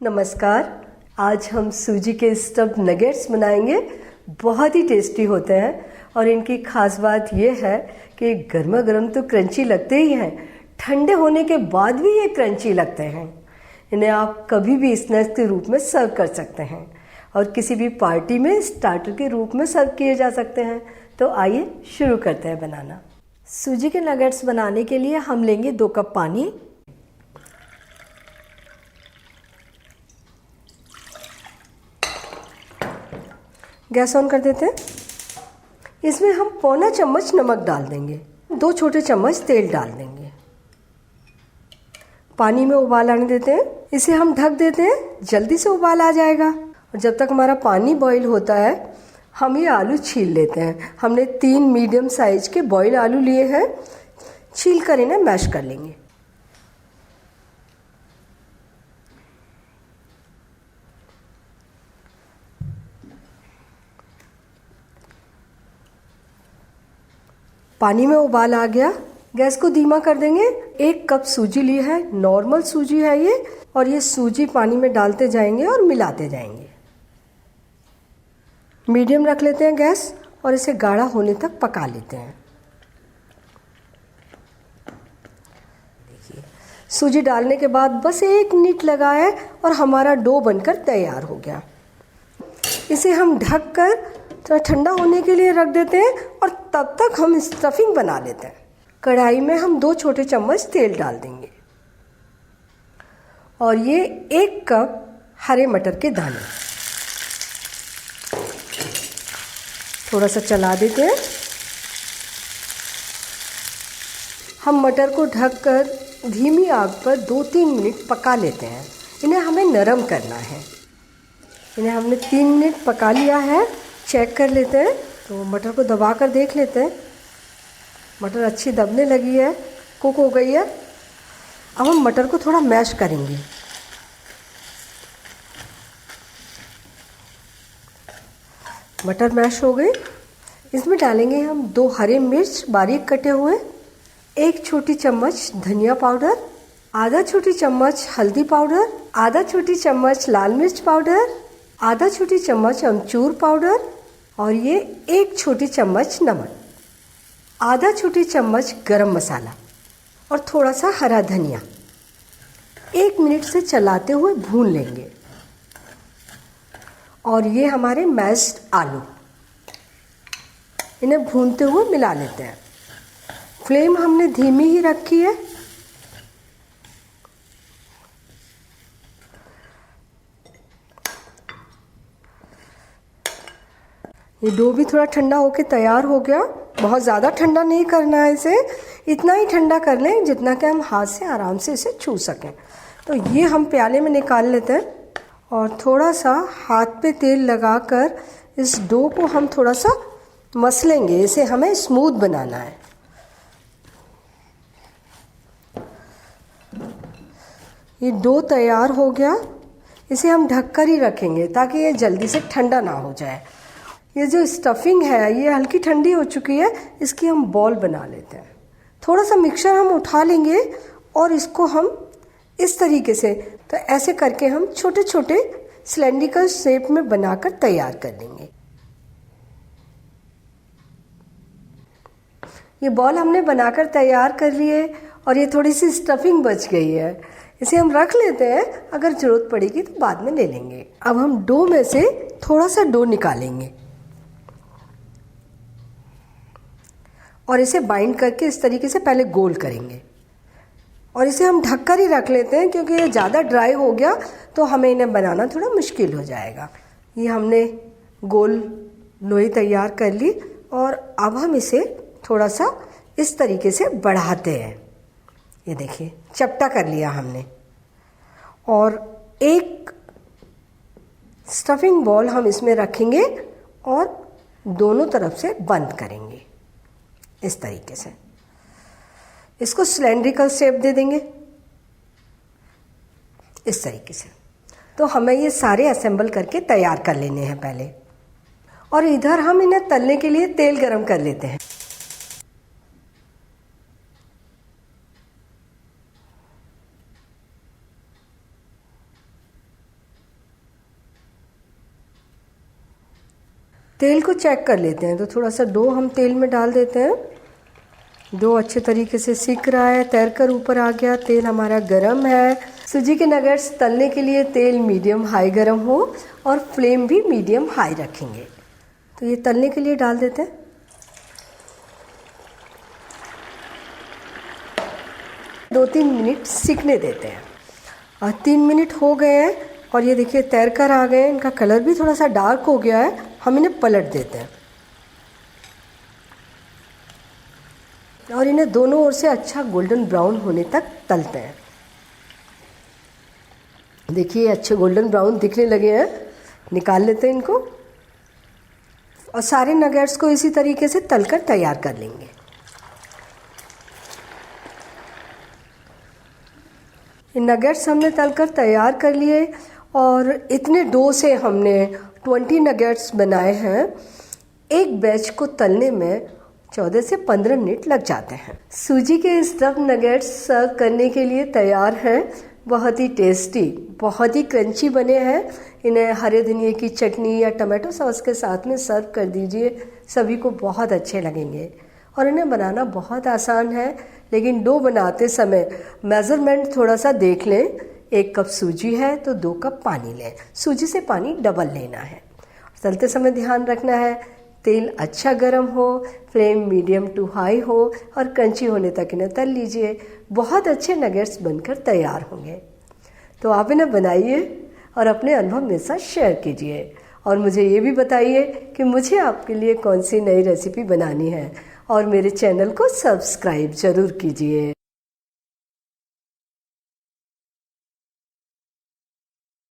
नमस्कार। आज हम सूजी के स्टफ्ड नगेट्स बनाएंगे। बहुत ही टेस्टी होते हैं और इनकी खास बात यह है कि गर्मा गर्म तो क्रंची लगते ही हैं, ठंडे होने के बाद भी ये क्रंची लगते हैं। इन्हें आप कभी भी स्नैक्स के रूप में सर्व कर सकते हैं और किसी भी पार्टी में स्टार्टर के रूप में सर्व किए जा सकते हैं। तो आइए शुरू करते हैं बनाना। सूजी के नगेट्स बनाने के लिए हम लेंगे 2 कप पानी। गैस ऑन कर देते हैं। इसमें हम पौना चम्मच नमक डाल देंगे, 2 छोटे चम्मच तेल डाल देंगे। पानी में उबाल आने देते हैं। इसे हम ढक देते हैं, जल्दी से उबाल आ जाएगा। और जब तक हमारा पानी बॉईल होता है हम ये आलू छील लेते हैं। हमने 3 मीडियम साइज के बॉईल आलू लिए हैं, छील कर इन्हें मैश कर लेंगे। पानी में उबाल आ गया, गैस को धीमा कर देंगे। 1 कप सूजी ली है, नॉर्मल सूजी है ये, और ये सूजी पानी में डालते जाएंगे और मिलाते जाएंगे। मीडियम रख लेते हैं गैस और इसे गाढ़ा होने तक पका लेते हैं। देखिए, सूजी डालने के बाद बस 1 मिनट लगा है और हमारा डो बनकर तैयार हो गया। इसे हम ढक कर थोड़ा ठंडा होने के लिए रख देते हैं और तब तक हम स्टफिंग बना लेते हैं। कढ़ाई में हम 2 छोटे चम्मच तेल डाल देंगे और ये 1 कप हरे मटर के दाने थोड़ा सा चला देते हैं। हम मटर को ढककर धीमी आग पर 2-3 मिनट पका लेते हैं। इन्हें हमें नरम करना है। इन्हें हमने 3 मिनट पका लिया है। चेक कर लेते हैं, तो मटर को दबा कर देख लेते हैं। मटर अच्छी दबने लगी है, कुक हो गई है। अब हम मटर को थोड़ा मैश करेंगे। मटर मैश हो गई। इसमें डालेंगे हम 2 हरे मिर्च बारीक कटे हुए, 1 छोटी चम्मच धनिया पाउडर, आधा छोटी चम्मच हल्दी पाउडर, आधा छोटी चम्मच लाल मिर्च पाउडर, आधा छोटी चम्मच अमचूर पाउडर और ये 1 छोटी चम्मच नमक, आधा छोटी चम्मच गरम मसाला और थोड़ा सा हरा धनिया। 1 मिनट से चलाते हुए भून लेंगे। और ये हमारे मैश्ड आलू, इन्हें भूनते हुए मिला लेते हैं। फ्लेम हमने धीमी ही रखी है। ये डो भी थोड़ा ठंडा होकर तैयार हो गया। बहुत ज़्यादा ठंडा नहीं करना है इसे, इतना ही ठंडा कर लें जितना कि हम हाथ से आराम से इसे छू सकें। तो ये हम प्याले में निकाल लेते हैं और थोड़ा सा हाथ पे तेल लगाकर इस डो को हम थोड़ा सा मसलेंगे। इसे हमें स्मूथ बनाना है। ये डो तैयार हो गया। इसे हम ढककर ही रखेंगे ताकि ये जल्दी से ठंडा ना हो जाए। ये जो स्टफिंग है ये हल्की ठंडी हो चुकी है। इसकी हम बॉल बना लेते हैं। थोड़ा सा मिक्सचर हम उठा लेंगे और इसको हम इस तरीके से, तो ऐसे करके हम छोटे छोटे सिलेंड्रिकल शेप में बनाकर तैयार कर लेंगे। ये बॉल हमने बनाकर तैयार कर लिए और ये थोड़ी सी स्टफिंग बच गई है। इसे हम रख लेते हैं, अगर ज़रूरत पड़ेगी तो बाद में ले लेंगे। अब हम डो में से थोड़ा सा डो निकालेंगे और इसे बाइंड करके इस तरीके से पहले गोल करेंगे और इसे हम ढककर ही रख लेते हैं क्योंकि ये ज़्यादा ड्राई हो गया तो हमें इन्हें बनाना थोड़ा मुश्किल हो जाएगा। ये हमने गोल लोई तैयार कर ली और अब हम इसे थोड़ा सा इस तरीके से बढ़ाते हैं। ये देखिए, चपटा कर लिया हमने और एक स्टफिंग बॉल हम इसमें रखेंगे और दोनों तरफ से बंद करेंगे इस तरीके से। इसको सिलेंड्रिकल शेप दे देंगे इस तरीके से। तो हमें ये सारे असेंबल करके तैयार कर लेने हैं पहले। और इधर हम इन्हें तलने के लिए तेल गरम कर लेते हैं। तेल को चेक कर लेते हैं। तो थोड़ा सा डो हम तेल में डाल देते हैं। डो अच्छे तरीके से सिक रहा है, तैर कर ऊपर आ गया। तेल हमारा गरम है। सूजी के नगेट्स तलने के लिए तेल मीडियम हाई गरम हो और फ्लेम भी मीडियम हाई रखेंगे। तो ये तलने के लिए डाल देते हैं। 2-3 मिनट सिकने देते हैं। और 3 मिनट हो गए हैं और ये देखिए तैर कर आ गए हैं। इनका कलर भी थोड़ा सा डार्क हो गया है। हम इन्हें पलट देते हैं और इन्हें दोनों ओर से अच्छा गोल्डन ब्राउन होने तक तलते हैं। देखिए अच्छे गोल्डन ब्राउन दिखने लगे हैं। निकाल लेते हैं इनको और सारे नगेट्स को इसी तरीके से तलकर तैयार कर लेंगे। नगेट्स हमने तलकर तैयार कर लिए और इतने डो से हमने 20 नगेट्स बनाए हैं। एक बैच को तलने में 14 से 15 मिनट लग जाते हैं। सूजी के स्टफ्ड नगेट्स सर्व करने के लिए तैयार हैं। बहुत ही टेस्टी, बहुत ही क्रंची बने हैं। इन्हें हरे धनिए की चटनी या टमाटो सॉस के साथ में सर्व कर दीजिए, सभी को बहुत अच्छे लगेंगे। और इन्हें बनाना बहुत आसान है, लेकिन डो बनाते समय मेज़रमेंट थोड़ा सा देख लें। 1 कप सूजी है तो 2 कप पानी लें। सूजी से पानी डबल लेना है। तलते समय ध्यान रखना है तेल अच्छा गर्म हो, फ्लेम मीडियम टू हाई हो और क्रंची होने तक इन्हें तल लीजिए। बहुत अच्छे नगेट्स बनकर तैयार होंगे। तो आप इन्हें बनाइए और अपने अनुभव मेरे साथ शेयर कीजिए और मुझे ये भी बताइए कि मुझे आपके लिए कौन सी नई रेसिपी बनानी है। और मेरे चैनल को सब्सक्राइब ज़रूर कीजिए।